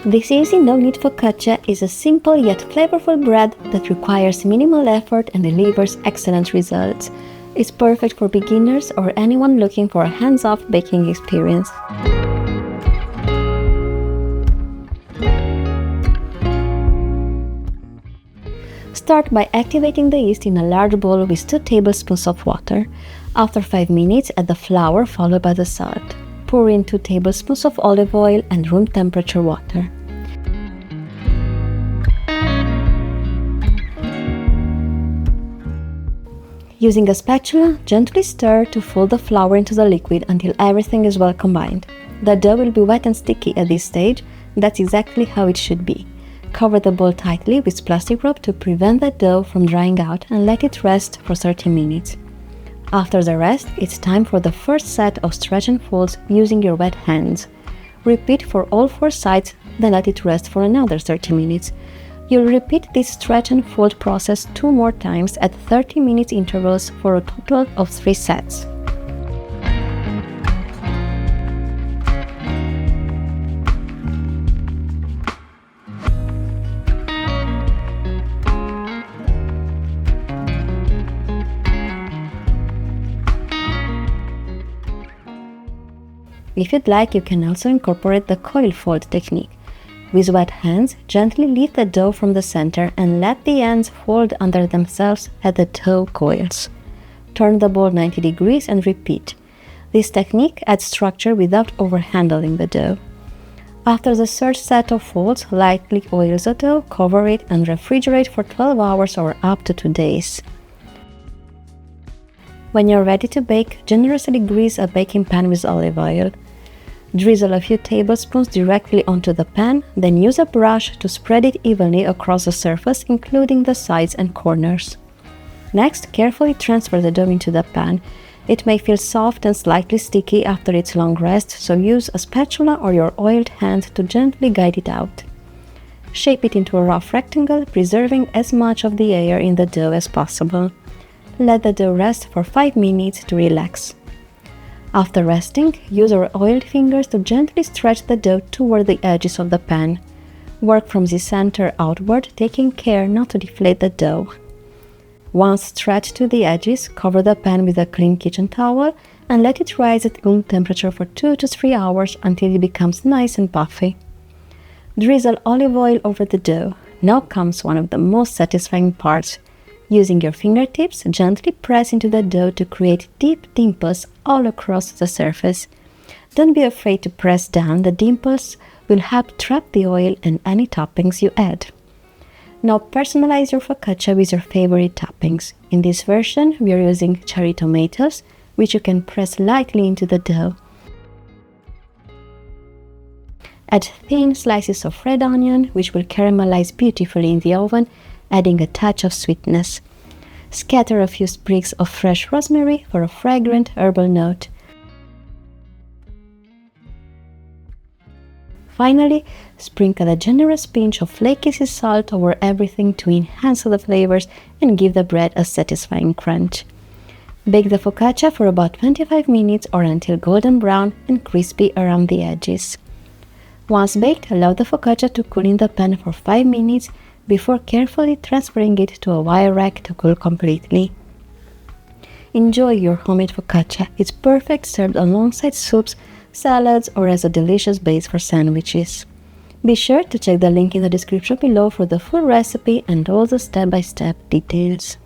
This easy no-knead focaccia is a simple yet flavorful bread that requires minimal effort and delivers excellent results. It's perfect for beginners or anyone looking for a hands-off baking experience. Start by activating the yeast in a large bowl with 2 tablespoons of water. After 5 minutes, add the flour followed by the salt. Pour in 2 tablespoons of olive oil and room temperature water. Using a spatula, gently stir to fold the flour into the liquid until everything is well combined. The dough will be wet and sticky at this stage. That's exactly how it should be. Cover the bowl tightly with plastic wrap to prevent the dough from drying out and let it rest for 30 minutes. After the rest, it's time for the first set of stretch and folds using your wet hands. Repeat for all 4 sides, then let it rest for another 30 minutes. You'll repeat this stretch and fold process 2 more times at 30-minute intervals for a total of 3 sets. If you'd like, you can also incorporate the coil fold technique. With wet hands, gently lift the dough from the center and let the ends fold under themselves as the dough coils. Turn the bowl 90 degrees and repeat. This technique adds structure without overhandling the dough. After the third set of folds, lightly oil the dough, cover it and refrigerate for 12 hours or up to 2 days. When you're ready to bake, generously grease a baking pan with olive oil. Drizzle a few tablespoons directly onto the pan, then use a brush to spread it evenly across the surface, including the sides and corners. Next, carefully transfer the dough into the pan. It may feel soft and slightly sticky after its long rest, so use a spatula or your oiled hand to gently guide it out. Shape it into a rough rectangle, preserving as much of the air in the dough as possible. Let the dough rest for 5 minutes to relax. After resting, use your oiled fingers to gently stretch the dough toward the edges of the pan. Work from the center outward, taking care not to deflate the dough. Once stretched to the edges, cover the pan with a clean kitchen towel and let it rise at room temperature for 2 to 3 hours until it becomes nice and puffy. Drizzle olive oil over the dough. Now comes one of the most satisfying parts. Using your fingertips, gently press into the dough to create deep dimples all across the surface. Don't be afraid to press down, the dimples will help trap the oil and any toppings you add. Now personalize your focaccia with your favorite toppings. In this version, we are using cherry tomatoes, which you can press lightly into the dough. Add thin slices of red onion, which will caramelize beautifully in the oven, adding a touch of sweetness. Scatter a few sprigs of fresh rosemary for a fragrant herbal note. Finally, sprinkle a generous pinch of flaky sea salt over everything to enhance the flavors and give the bread a satisfying crunch. Bake the focaccia for about 25 minutes or until golden brown and crispy around the edges. Once baked, allow the focaccia to cool in the pan for 5 minutes before carefully transferring it to a wire rack to cool completely. Enjoy your homemade focaccia. It's perfect served alongside soups, salads, or as a delicious base for sandwiches. Be sure to check the link in the description below for the full recipe and all the step-by-step details.